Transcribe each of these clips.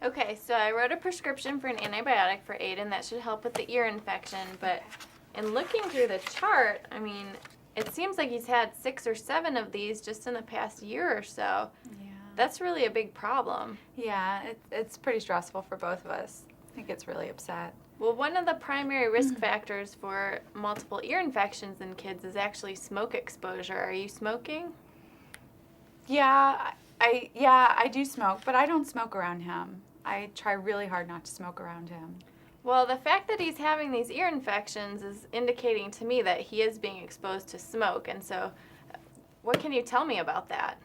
Okay, so I wrote a prescription for an antibiotic for Aiden that should help with the ear infection, but in looking through the chart, I mean, it seems like he's had 6 or 7 of these just in the past year or so. Yeah. That's really a big problem. Yeah, it's pretty stressful for both of us. He gets really upset. Well, one of the primary risk factors for multiple ear infections in kids is actually smoke exposure. Are you smoking? Yeah, I do smoke, but I don't smoke around him. I try really hard not to smoke around him. Well, the fact that he's having these ear infections is indicating to me that he is being exposed to smoke. And so what can you tell me about that?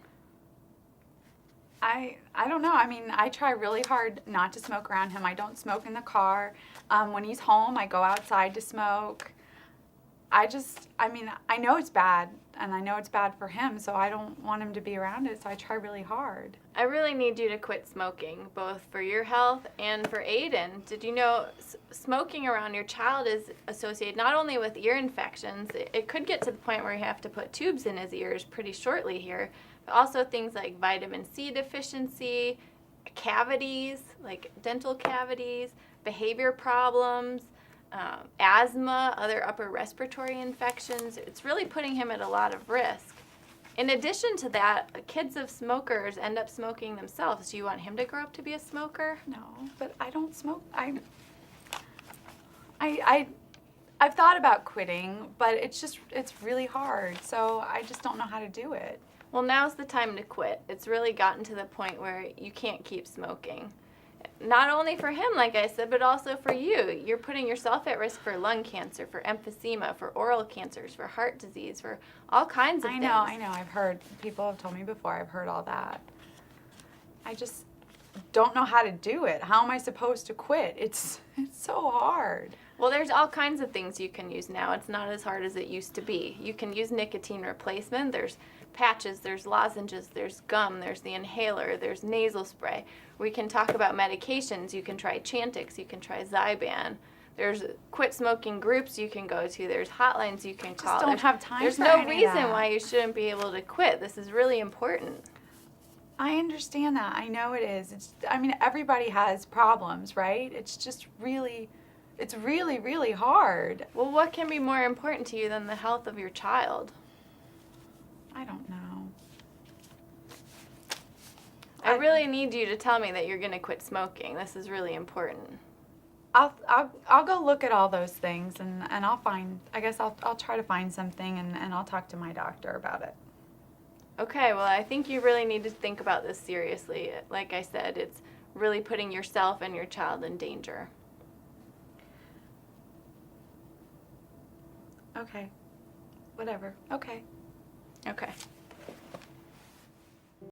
I don't know. I mean, I try really hard not to smoke around him. I don't smoke in the car. When he's home, I go outside to smoke. I know it's bad, and I know it's bad for him, so I don't want him to be around it, so I try really hard. I really need you to quit smoking, both for your health and for Aiden. Did you know smoking around your child is associated not only with ear infections, it could get to the point where you have to put tubes in his ears pretty shortly here, but also things like vitamin C deficiency, cavities, like dental cavities, behavior problems, asthma, other upper respiratory infections. It's really putting him at a lot of risk. In addition to that, kids of smokers end up smoking themselves. Do you want him to grow up to be a smoker? No, but I don't smoke. I've thought about quitting, but it's really hard. So I just don't know how to do it. Well, now's the time to quit. It's really gotten to the point where you can't keep smoking. Not only for him, like I said, but also for you. You're putting yourself at risk for lung cancer, for emphysema, for oral cancers, for heart disease, for all kinds of things. I know. I've heard, people have told me before, I've heard all that. I just don't know how to do it. How am I supposed to quit? It's so hard. Well, there's all kinds of things you can use now. It's not as hard as it used to be. You can use nicotine replacement. There's patches, there's lozenges, there's gum, there's the inhaler, there's nasal spray. We can talk about medications. You can try Chantix, you can try Zyban. There's quit smoking groups you can go to. There's hotlines you can call. I just don't have time There's for no any of reason that. why you shouldn't be able to quit. This is really important. I understand that. I know it is. Everybody has problems, right? It's really, really hard. Well, what can be more important to you than the health of your child? I don't know. I really need you to tell me that you're going to quit smoking. This is really important. I'll go look at all those things and I'll try to find something and I'll talk to my doctor about it. Okay, well, I think you really need to think about this seriously. Like I said, it's really putting yourself and your child in danger. Okay. Whatever. Okay. Okay.